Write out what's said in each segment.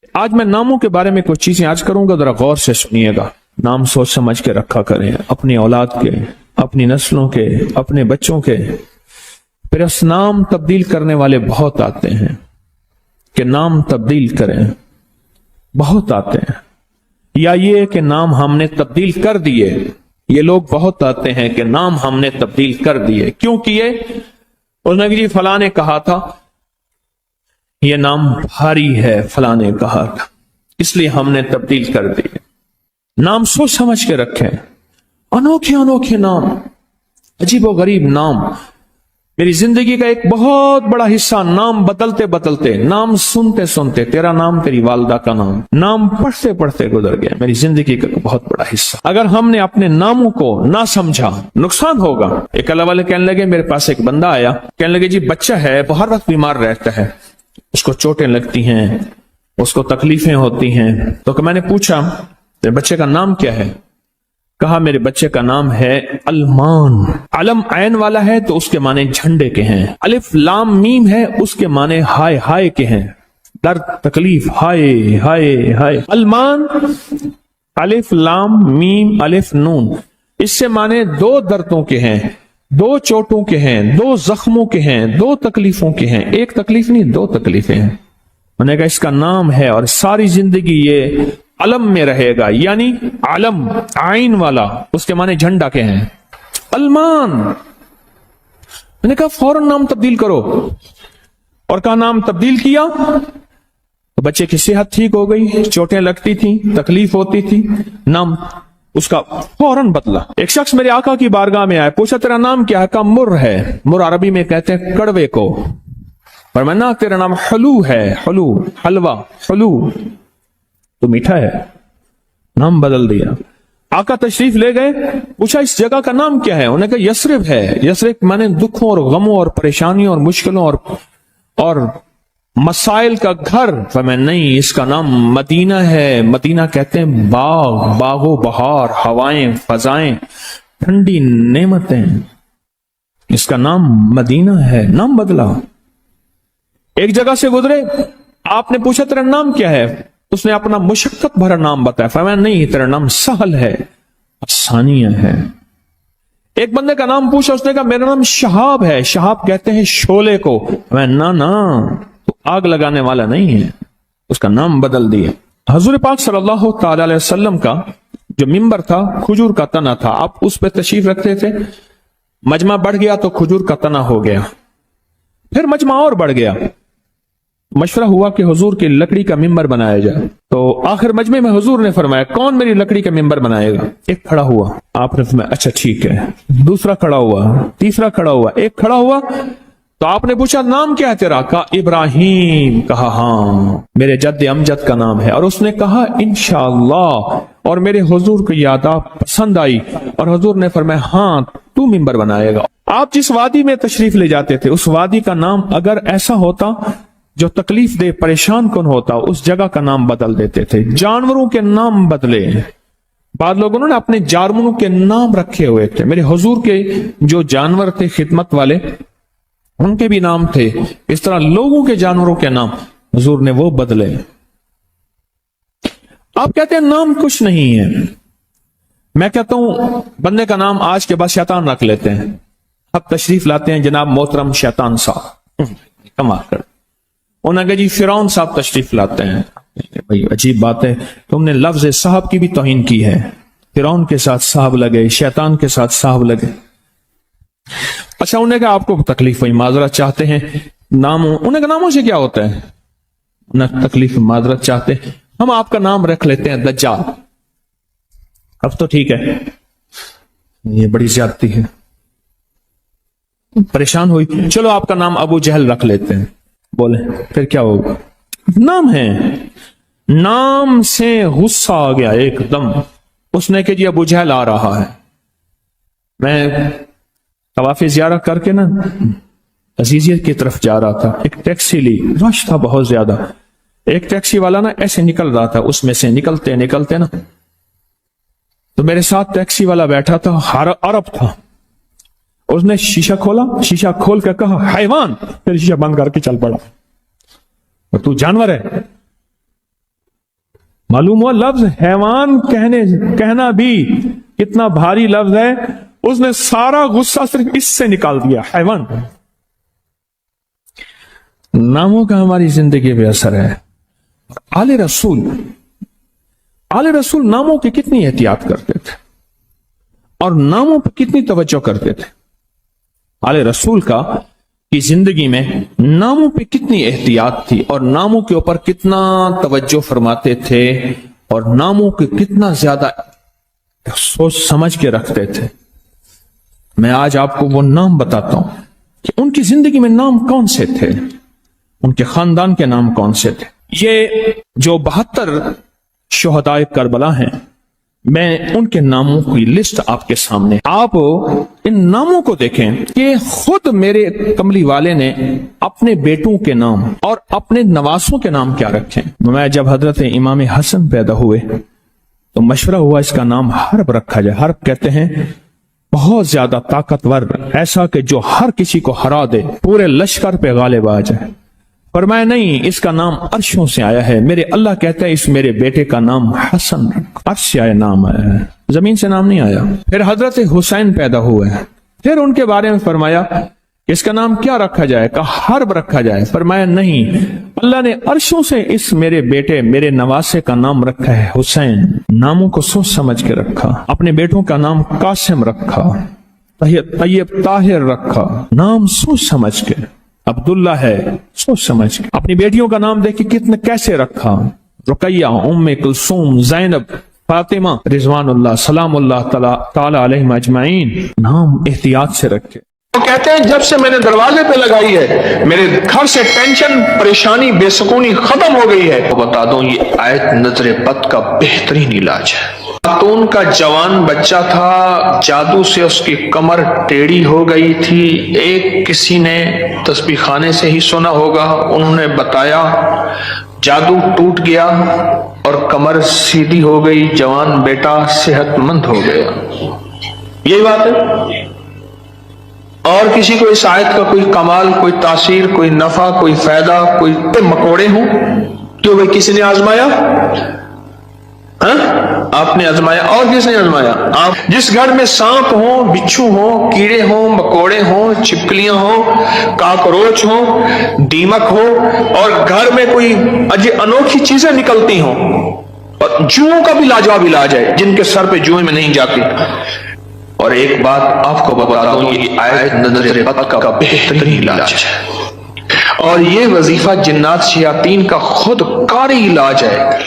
آج میں ناموں کے بارے میں کچھ چیزیں آج کروں گا، ذرا غور سے سنیے گا۔ نام سوچ سمجھ کے رکھا کریں، اپنی اولاد کے، اپنی نسلوں کے، اپنے بچوں کے۔ پھر اس نام تبدیل کرنے والے بہت آتے ہیں کہ نام تبدیل کریں، بہت آتے ہیں، یا یہ کہ نام ہم نے تبدیل کر دیے۔ یہ لوگ بہت آتے ہیں کہ نام ہم نے تبدیل کر دیے۔ کیوں کیے؟ اس نے جی فلاں نے کہا تھا یہ نام بھاری ہے، فلاں نے کہا تھا، اس لیے ہم نے تبدیل کر دیے۔ نام سوچ سمجھ کے رکھیں، انوکھے انوکھے نام، عجیب و غریب نام۔ میری زندگی کا ایک بہت بڑا حصہ نام بدلتے بدلتے، نام سنتے سنتے، تیرا نام، تیری والدہ کا نام، نام پڑھتے پڑھتے گزر گیا۔ میری زندگی کا بہت بڑا حصہ۔ اگر ہم نے اپنے ناموں کو نہ سمجھا، نقصان ہوگا۔ ایک اللہ والے کہنے لگے، میرے پاس ایک بندہ آیا، کہنے لگے جی بچہ ہے، وہ ہر وقت بیمار رہتا ہے، اس کو چوٹیں لگتی ہیں، اس کو تکلیفیں ہوتی ہیں۔ تو میں نے پوچھا میرے بچے کا نام کیا ہے؟ کہا میرے بچے کا نام ہے المان۔ علم عین والا ہے تو اس کے معنی جھنڈے کے ہیں، الف لام میم ہے اس کے معنی ہائے ہائے کے ہیں، درد تکلیف، ہائے ہائے ہائے۔ المان، الف لام میم الف نون، اس سے معنی دو دردوں کے ہیں، دو چوٹوں کے ہیں، دو زخموں کے ہیں، دو تکلیفوں کے ہیں۔ ایک تکلیف نہیں، دو تکلیفیں ہیں۔ میں نے کہا اس کا نام ہے اور ساری زندگی یہ علم میں رہے گا، یعنی علم عین والا، اس کے معنی جھنڈا کے ہیں، المان۔ میں نے کہا فوراً نام تبدیل کرو، اور کہا نام تبدیل کیا تو بچے کی صحت ٹھیک ہو گئی، چوٹیں لگتی تھیں، تکلیف ہوتی تھی، نام اس کا فوراً بدلا۔ ایک شخص میرے آقا کی بارگاہ میں آیا، پوچھا تیرا نام کیا ہے؟ کہا مر ہے۔ مر عربی میں کہتے ہیں کڑوے کو۔ فرمایا تیرا نام حلو ہے، حلو، حلوہ، حلو تو میٹھا ہے۔ نام بدل دیا۔ آقا تشریف لے گئے، پوچھا اس جگہ کا نام کیا ہے؟ انہوں نے کہا یثرب ہے۔ یثرب مانے دکھوں اور غموں اور پریشانیوں اور مشکلوں اور مسائل کا گھر۔ فرمایا نہیں، اس کا نام مدینہ ہے۔ مدینہ کہتے ہیں باغ، باغ و بہار، ہوائیں، فضائیں، ٹھنڈی نعمتیں، اس کا نام مدینہ ہے۔ نام بدلا۔ ایک جگہ سے گزرے، آپ نے پوچھا تیرا نام کیا ہے؟ اس نے اپنا مشقت بھرا نام بتایا۔ فرمایا نہیں، تیرا نام سہل ہے، آسانیہ ہے۔ ایک بندے کا نام پوچھا، اس نے کہا میرا نام شہاب ہے۔ شہاب کہتے ہیں شعلے کو۔ فرمایا نا تو آگ لگانے والا نہیں ہے، اس کا نام بدل دیا۔ حضور پاک صلی اللہ تعالی علیہ وسلم کا جو ممبر تھا کھجور کا تنا تھا، آپ اس پہ تشریف رکھتے تھے۔ مجمع بڑھ گیا تو کھجور کا تنا ہو گیا، پھر مجمع اور بڑھ گیا، مشورہ ہوا کہ حضور کی لکڑی کا ممبر بنایا جائے۔ تو آخر مجمع میں حضور نے فرمایا کون میری لکڑی کا ممبر بنائے گا؟ ایک کھڑا ہوا، آپ نے فرمایا اچھا ٹھیک ہے۔ دوسرا کھڑا ہوا، تیسرا کھڑا ہوا، ایک کھڑا ہوا تو آپ نے پوچھا نام کیا ہے تیرا؟ کہا ابراہیم۔ کہا ہاں میرے جد امجد کا نام ہے۔ اور اس نے کہا انشاءاللہ، اور میرے حضور کو یاد پسند آئی، اور حضور نے فرمایا ہاں تو ممبر بنائے گا۔ آپ جس وادی میں تشریف لے جاتے تھے، اس وادی کا نام اگر ایسا ہوتا جو تکلیف دے، پریشان کن ہوتا، اس جگہ کا نام بدل دیتے تھے۔ جانوروں کے نام بدلے، بعض لوگوں نے اپنے جانوروں کے نام رکھے ہوئے تھے۔ میرے حضور کے جو جانور تھے خدمت والے، ان کے بھی نام تھے۔ اس طرح لوگوں کے جانوروں کے نام حضور نے وہ بدلے۔ آپ کہتے ہیں نام کچھ نہیں ہے، میں کہتا ہوں بندے کا نام آج کے بعد شیطان رکھ لیتے ہیں۔ اب تشریف لاتے ہیں جناب محترم شیطان صاحب، کمال کر۔ انہوں نے کہا جی فرعون صاحب تشریف لاتے ہیں۔ بھائی عجیب بات ہے، تم نے لفظ صاحب کی بھی توہین کی ہے۔ فرعون کے ساتھ صاحب لگے، شیطان کے ساتھ صاحب لگے۔ اچھا انہوں نے کہا آپ کو تکلیف ہوئی، معذرت چاہتے ہیں، ناموں، انہوں نے کہا ناموں سے کیا ہوتا ہے؟ نہ تکلیف معذرت چاہتے، ہم آپ کا نام رکھ لیتے ہیں دجال۔ اب تو ٹھیک ہے، یہ بڑی زیادتی ہے، پریشان ہوئی، چلو آپ کا نام ابو جہل رکھ لیتے ہیں۔ بولے پھر کیا ہوگا؟ نام ہے، نام سے غصہ آ گیا ایک دم۔ اس نے کہ جی ابو جہل آ رہا ہے۔ میں طواف زیارت کر کے نا عزیزیت کی طرف جا رہا تھا، ایک ٹیکسی لی، رش تھا بہت زیادہ۔ ایک ٹیکسی والا نا ایسے نکل رہا تھا، اس میں سے نکلتے نا تو میرے ساتھ ٹیکسی والا بیٹھا تھا، عرب تھا۔ اس نے شیشہ کھولا، شیشہ کھول کے کہا حیوان، پھر شیشہ بند کر کے چل پڑا۔ اور تو جانور ہے؟ मालूम हुआ लफ्ज हैवान कहना भी कितना भारी लफ्ज है, उसने सारा गुस्सा सिर्फ इससे निकाल दिया, हैवान। नामों का हमारी जिंदगी पे असर है। आले रसूल नामों की कितनी एहतियात करते थे और नामों पर कितनी तवज्जो करते थे। आले रसूल की जिंदगी में नामों पे कितनी एहतियात थी और नामों के ऊपर कितना तवज्जो फरमाते थे और नामों के कितना ज्यादा सोच समझ के रखते थे। मैं आज आपको वो नाम बताता हूं कि उनकी जिंदगी में नाम कौन से थे, उनके खानदान के नाम कौन से थे। ये जो 72 शुहदाए करबला हैं, मैं उनके नामों की लिस्ट आपके सामने, आप इन नामों को देखें कि खुद मेरे कमली वाले ने अपने बेटों के नाम और अपने नवासों के नाम क्या रखे। मैं जब हजरत इमाम हसन पैदा हुए तो मशवरा हुआ इसका नाम हर्ब रखा जाए। हर्ब कहते हैं बहुत ज्यादा ताकतवर, ऐसा कि जो हर किसी को हरा दे, पूरे लश्कर पे गालिब आ जाए। फरमाया नहीं, इसका नाम अर्शों से आया है। मेरे अल्लाह कहते हैं इस मेरे बेटे का नाम हसन, अर्श से आया नाम आया है, जमीन से नाम नहीं आया। फिर हजरत हुसैन पैदा हुए हैं, फिर उनके बारे में फरमाया इसका नाम क्या रखा जाए, कहा हर्ब रखा जाए। फरमाया नहीं, अल्लाह ने अर्शों से इस मेरे बेटे मेरे नवासे का नाम रखा है हुसैन। नामों को सोच समझ के रखा। अपने बेटों का नाम कासिम रखा, तैयब ताहिर रखा, नाम सोच समझ के। अब्दुल्ला है, सोच समझ के। अपनी बेटियों का नाम देखिए कितने कैसे रखा, रुकैया, उम्मे कुलसूम, जैनब, फातिमा, रिजवानुल्लाह सलामुल्लाह ताला अलैहिम अजमाइन। नाम एहतियात से रखे। वो कहते हैं जब से मैंने दरवाजे पे लगाई है मेरे घर से टेंशन, परेशानी, बेसुकूनी खत्म हो गई है। तो बता दूं ये आयत नजर बद का बेहतरीन इलाज है। खातून का जवान बच्चा था, जादू से उसकी कमर टेढ़ी हो गई थी। एक किसी ने तस्बीह खाने से ही सुना होगा, उन्होंने बताया, जादू टूट गया और कमर सीधी हो गई, जवान बेटा सेहतमंद हो गया। यही बात है। और किसी को इस आयत का कोई कमाल, कोई तासीर, कोई नफा, कोई फायदा, कोई मकोड़े हों, क्यों भाई किसी ने आजमाया? आपने आजमाया और किसने आजमाया? आप। जिस घर में सांप हो, बिच्छू हो, कीड़े हो, मकोड़े हो, छिपकलियां हो, काकरोच हो, दीमक हो और घर में कोई अनोखी चीजें निकलती हो, और जुओं का भी लाजवाब इलाज है, जिनके सर पे जुएं में नहीं जाती। और एक बात आपको बता दूं, ये आयत नजर बद का बेहतरीन इलाज है और ये वजीफा जिन्नात शयातीन का खुद कारी इलाज है।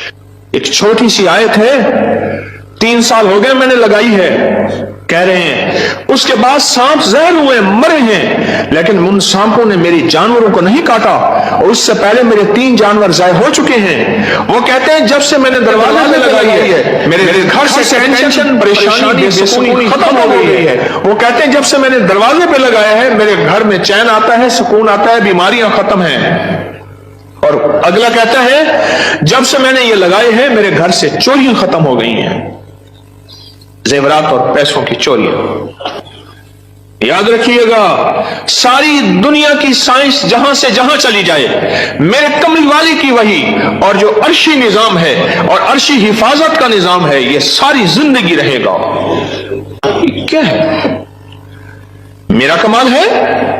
एक छोटी सी आयत है, 3 साल हो गए मैंने लगाई है, कह रहे हैं। उसके बाद सांप जहर हुए, मरे हैं, लेकिन उन सांपों ने मेरी जानवरों को नहीं काटा और उससे पहले मेरे 3 जानवर जाए हो चुके हैं। वो कहते हैं जब से मैंने दरवाजे पे लगाई है मेरे घर से टेंशन, परेशानी, बेसुकूनी खत्म हो गई है। वो कहते हैं जब से मैंने दरवाजे पे लगाया है मेरे घर में चैन आता है, सुकून आता है, बीमारियां खत्म हैं। और अगला कहता है जब से मैंने ये लगाए हैं मेरे घर से चोरियां खत्म हो गई हैं, जेवरात और पैसों की चोरियां। याद रखिएगा, सारी दुनिया की साइंस जहां से जहां चली जाए, मेरे कमली वाले की वही और जो अर्शी निजाम है और अर्शी हिफाजत का निजाम है, ये सारी जिंदगी रहेगा। क्या है मेरा कमाल है?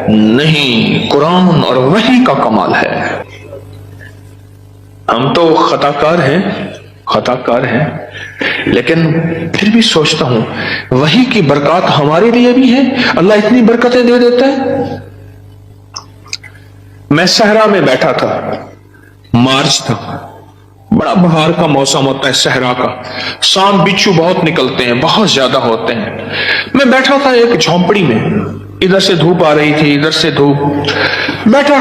नहीं, कुरान और वही का कमाल है। हम तो खताकार हैं, लेकिन फिर भी सोचता हूं वही की बरकत हमारे लिए भी है। अल्लाह इतनी बरकतें दे देता है। मैं सहरा में बैठा था, मार्च था, बड़ा बहार का मौसम होता है सहरा का, सांप बिच्छू बहुत निकलते हैं, बहुत ज्यादा होते हैं। मैं बैठा था एक झोंपड़ी में, इधर से धूप आ रही थी, इधर से धूप, बैठा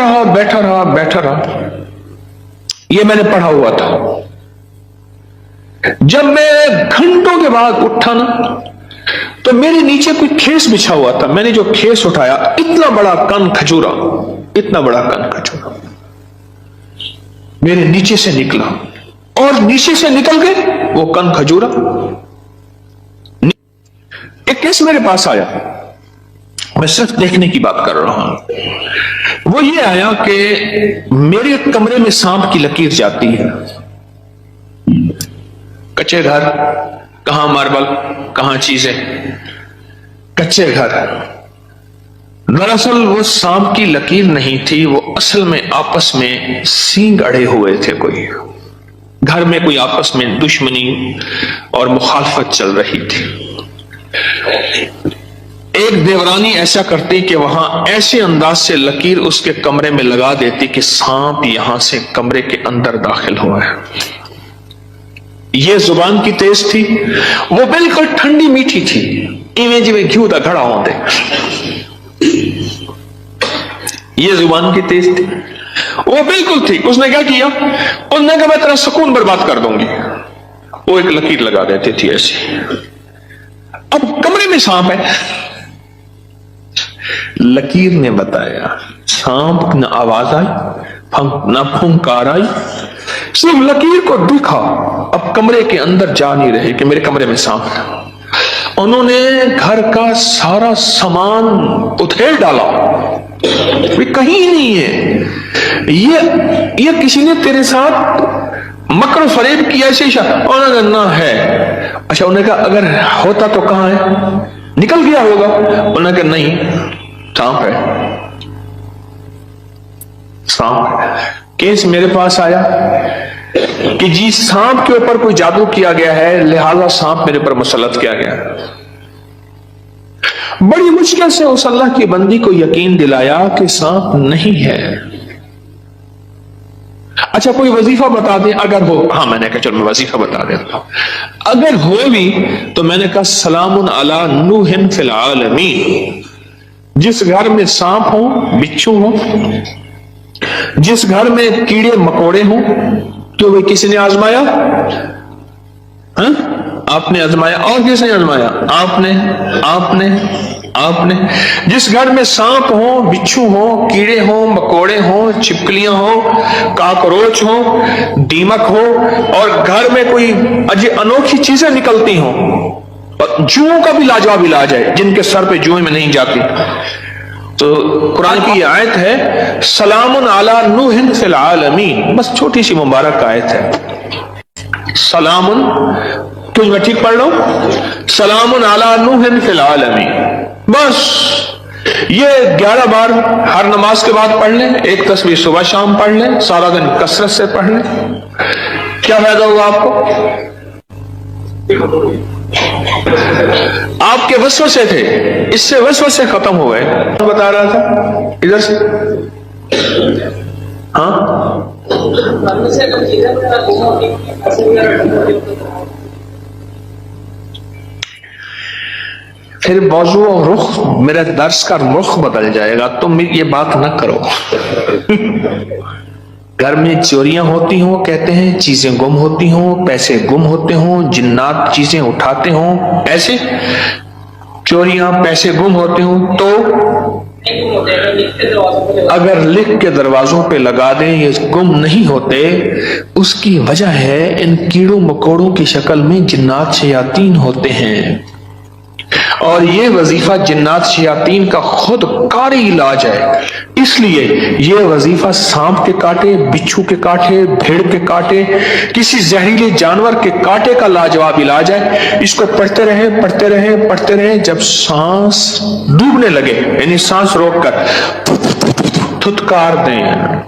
रहा। ये मैंने पढ़ा हुआ था। जब मैं घंटों के बाद उठा ना, तो मेरे नीचे कोई खेस बिछा हुआ था। मैंने जो खेस उठाया, इतना बड़ा कन खजूरा मेरे नीचे से निकला और नीचे से निकल के वो कन खजूरा, एक केस मेरे पास आया। मैं सिर्फ देखने की बात कर रहा हूं। वो ये आया कि मेरे कमरे में सांप की लकीर जाती है, कच्चे घर, कहां मार्बल, कहां चीजें, कच्चे घर। दरअसल वो सांप की लकीर नहीं थी, वो असल में आपस में सींग अड़े हुए थे। कोई घर में कोई आपस में दुश्मनी और मुखालफत चल रही थी। एक देवरानी ऐसा करती कि वहां ऐसे अंदाज से लकीर उसके कमरे में लगा देती कि सांप यहां से कमरे के अंदर दाखिल हुआ है। ये जुबान की तेज थी, वो बिल्कुल ठंडी मीठी थी, इवें जिवें घ्यू दा घड़ा होंदे। ये जुबान की तेज थी, वो बिल्कुल थी। उसने क्या किया, उसने कहा मैं तेरा सुकून बर्बाद कर दूंगी। वो एक लकीर लगा देती थी ऐसी। अब कमरे में सांप है, लकीर ने बताया, सांप न आवाज आई, न फुंकार आई, सिर्फ लकीर को दिखा। अब कमरे के अंदर जा नहीं रहे कि मेरे कमरे में सांप है। उन्होंने घर का सारा सामान उधेड़ डाला, कहीं नहीं है। ये किसी ने तेरे साथ मकर फरेब किया ऐसे? उन्होंने ना है। अच्छा, उन्होंने कहा अगर होता तो कहां है? निकल गया होगा। उन्होंने कहा नहीं, सांप है, सांप है। केस मेरे पास आया कि जी सांप के ऊपर कोई जादू किया गया है, लिहाजा सांप मेरे पर मुसल्लत किया गया है। बड़ी मुश्किल से उस अल्लाह की बंदी को यकीन दिलाया कि सांप नहीं है। अच्छा, कोई वजीफा बता दे अगर हो। हाँ, मैंने कहा चलो मैं वजीफा बता देता हूं। अगर हो भी तो मैंने कहा सलामुन अला नूहिन फिल आलमीन। जिस घर में सांप हो, बिच्छू हो, जिस घर में कीड़े मकोड़े हो, तो वही किसी ने आजमाया? आपने आजमाया। और किसने आजमाया? आपने। जिस घर में सांप हो, बिच्छू हो, कीड़े हो, मकोड़े हो, छिपकलियां हो, काकरोच हो, दीमक हो, और घर में कोई अनोखी चीजें निकलती हो, और जुओं का भी लाजवाब इलाज है, जिनके सर पे जुएं में नहीं जाती। तो कुरान की ये आयत है, सलामुन अला नूहिन फिल आलमीन। बस छोटी सी मुबारक आयत है। सलामुन, कुछ मैं ठीक पढ़ लो, सलामुन अला नूहिन फिल आलमीन। बस ये 11 बार हर नमाज के बाद पढ़ लें, एक तस्वीर सुबह शाम पढ़ लें, सारा दिन कसरत से पढ़ लें। क्या फायदा होगा आपको? आपके वसवसे थे, इससे वसवसे खत्म हो गए। बता रहा था इधर से, हाँ, फिर मौजू और रुख, मेरा दर्स का रुख बदल जाएगा। तुम ये बात ना करो। घर में चोरियां होती हो, कहते हैं चीजें गुम होती हो, पैसे गुम होते हो, जिन्नात चीजें उठाते हो, ऐसे चोरियां पैसे गुम होते हो तो अगर लिख के दरवाजों पे लगा दें ये गुम नहीं होते। उसकी वजह है इन कीड़ों मकोड़ों की शक्ल में जिन्नात शयातीन होते हैं, और ये वजीफा जिन्नात शयातीन का खुद कारी इलाज है। इसलिए ये वजीफा सांप के काटे, बिच्छू के काटे, भेड़ के काटे, किसी जहरीले जानवर के काटे का लाजवाब इलाज है। इसको पढ़ते रहे पढ़ते रहे पढ़ते रहे, जब सांस डूबने लगे, यानी सांस रोककर थुतकार दें।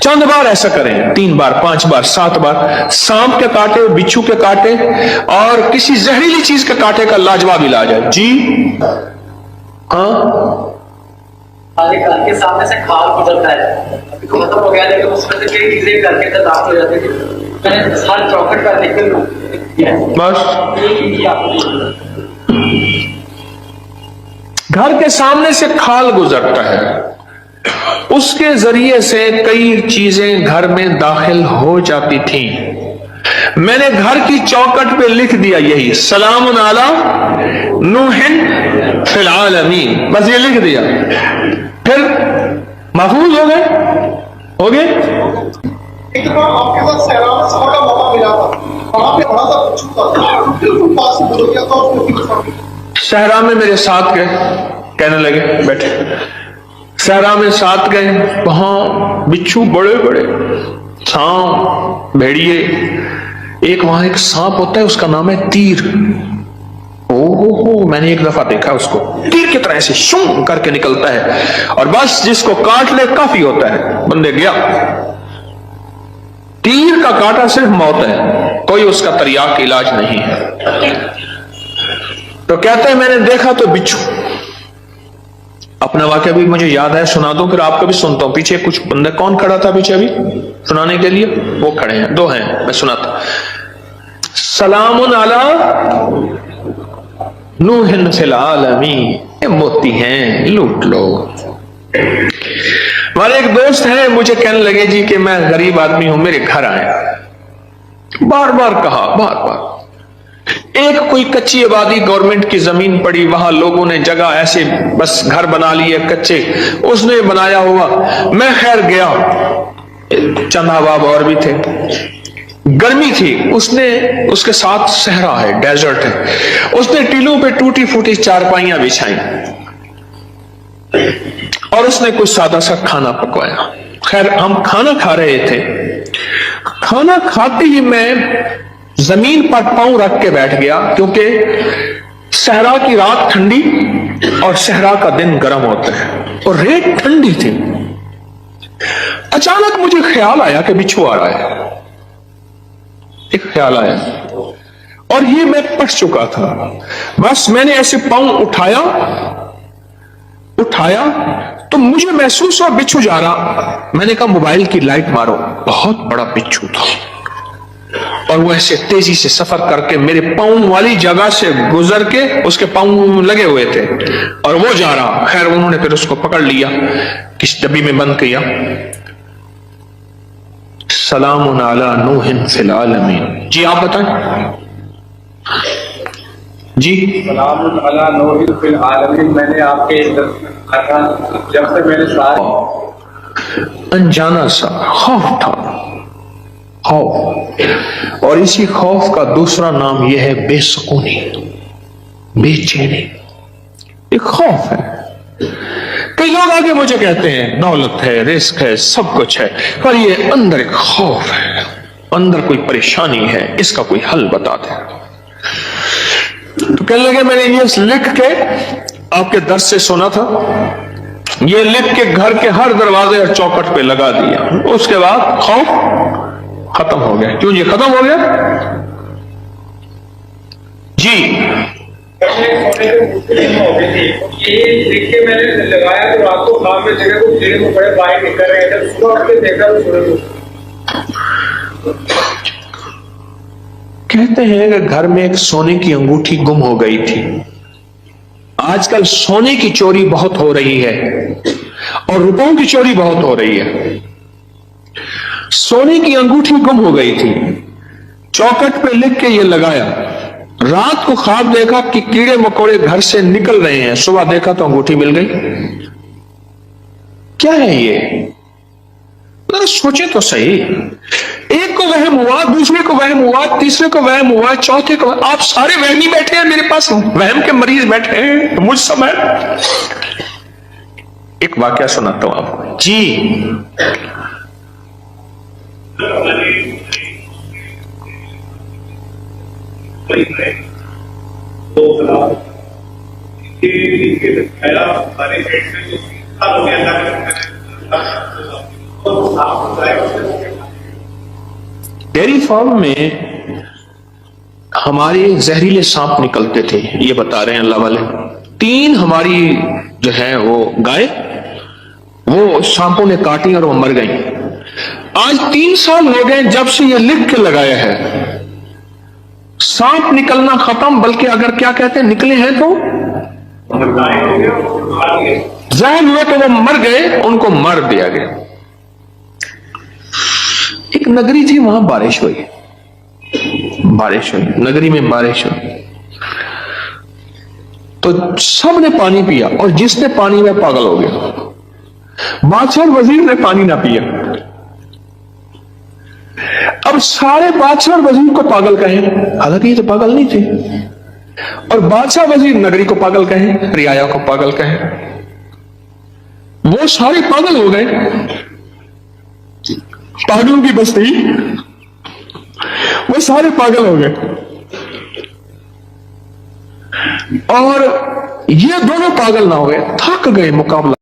चंद बार ऐसा करें, 3 बार, 5 बार, 7 बार। सांप के काटे, बिच्छू के काटे और किसी जहरीली चीज के काटे का लाजवाब इलाज है। जी हाँ, घर के सामने से खाल गुजरता है, खत्म हो गया, लेकिन उसमें से कई चीजें घर के अंदर दाखिल हो जाती थी। मैंने हर चौखट पर निकल बस घर के सामने से खाल गुजरता है, उसके जरिए से कई चीजें घर में दाखिल हो जाती थी। मैंने घर की चौखट पे लिख दिया यही, सलामुन अला नूहिन फिल आलमीन। बस ये लिख दिया, फिर महफूज हो गए। एक बार आपके साथ सहरा में सफर का मौका मिला था, वहां पे बड़ा सा बिच्छू था, बिल्कुल पास से गुजर गया था, उसको सहरा में मेरे साथ गए, कहने लगे बैठे। सहरा में साथ गए, वहां बिच्छू बड़े बड़े, सांप, भेड़िए, एक वहां एक सांप होता है, उसका नाम है तीर। ओहो, मैंने एक दफा देखा उसको, तीर की तरह ऐसे शूं करके निकलता है और बस जिसको काट ले काफी होता है, बंदे गया। तीर का काटा सिर्फ मौत है, कोई उसका तरियाक इलाज नहीं है। तो कहते हैं मैंने देखा तो बिच्छू। अपना वाक्य भी मुझे याद है, सुना दूं फिर आपको भी सुनता हूं। पीछे कुछ बंदा, कौन खड़ा था पीछे अभी सुनाने के लिए? वो खड़े हैं, दो हैं, मैं सुनाता। सलामुन अला नूहिन फिल आलमीन, ये मोती हैं, लूट लो। हमारे एक दोस्त है, मुझे कहने लगे जी कि मैं गरीब आदमी हूं, मेरे घर आए। बार बार कहा, बार बार। एक कोई कच्ची आबादी गवर्नमेंट की जमीन पड़ी, वहां लोगों ने जगह ऐसे बस घर बना लिए कच्चे, उसने बनाया हुआ। मैं खैर गया, चंद अहबाब और भी थे, गर्मी थी, उसने उसके साथ सहरा है, डेजर्ट है, उसने टीलों पे टूटी फूटी चारपाइयां बिछाई और उसने कुछ सादा सा खाना पकवाया। खैर हम खाना खा रहे थे, खाना खाते ही मैं जमीन पर पांव रख के बैठ गया, क्योंकि सहरा की रात ठंडी और सहरा का दिन गर्म होता है और रेत ठंडी थी। अचानक मुझे ख्याल आया कि बिच्छू आ रहा है, एक ख्याल आया और ये मैं पढ़ चुका था। बस मैंने ऐसे पांव उठाया तो मुझे महसूस हुआ बिच्छू जा रहा। मैंने कहा मोबाइल की लाइट मारो, बहुत बड़ा बिच्छू था और वो ऐसे तेजी से सफर करके मेरे पांव वाली जगह से गुजर के, उसके पांव लगे हुए थे और वो जा रहा। खैर उन्होंने फिर उसको पकड़ लिया, किस डब्बी में बंद किया। सलामुन अला नूहिन फिल आलमीन। जी आप बताएं। जी सलामुन अला नूहिन फिल आलमीन, मैंने आपके जब से मैंने सारे अनजाना सा खौफ था, खौफ। और इसी खौफ का दूसरा नाम यह है बेसुकूनी, बेचैनी। एक खौफ है। कई लोग आगे मुझे कहते हैं दौलत है, रिस्क है, सब कुछ है, पर ये अंदर एक खौफ है, अंदर कोई परेशानी है, इसका कोई हल बता दे। तो कहने लगे मैंने ये लिख के आपके दर्स से सुना था, ये लिख के घर के हर दरवाजे और चौखट पे लगा दिया। उसके बाद खौफ खत्म हो गया। क्यों ये खत्म हो गया? जी ये लिख के मैंने लगाया तो रात को खाम में जगह को कीड़े को बड़े बाहर निकल रहे थे, सुबह उठ के देखा तो सूरज। कहते हैं कि घर में एक सोने की अंगूठी गुम हो गई थी। आजकल सोने की चोरी बहुत हो रही है और रुपयों की चोरी बहुत हो रही है। सोने की अंगूठी गुम हो गई थी, चौखट पे लिख के ये लगाया। रात को ख्वाब देखा कि कीड़े मकोड़े घर से निकल रहे हैं, सुबह देखा तो अंगूठी मिल गई। क्या है ये? जरा सोचे तो सही। एक को वहम हुआ, दूसरे को वहम हुआ, तीसरे को वहम हुआ, चौथे को। आप सारे वहमी बैठे हैं, मेरे पास वहम के मरीज बैठे हैं मुझ समय। एक वाकया सुनाता हूं आपको। जी डेयरी फार्म में हमारे जहरीले सांप निकलते थे, ये बता रहे हैं अल्लाह वाले। 3 हमारी जो है वो गाय, वो सांपों ने काटी और वो मर गई। आज 3 साल हो गए जब से ये लिख के लगाया है, सांप निकलना खत्म, बल्कि अगर क्या कहते हैं निकले हैं तो जहर हुए तो वो मर गए, उनको मार दिया गया। एक नगरी थी, वहां बारिश हुई, नगरी में बारिश हुई तो सबने पानी पिया और जिसने पानी में पागल हो गया। बादशाह और वजीर ने पानी ना पिया। अब सारे बादशाह और वजीर को पागल कहें, हालांकि ये तो पागल नहीं थे, और बादशाह वजीर नगरी को पागल कहें, रियाया को पागल कहें, वो सारे पागल हो गए। पागलों की बस्ती, वो सारे पागल हो गए, और ये दोनों पागल ना हो गए, थक गए मुकाबला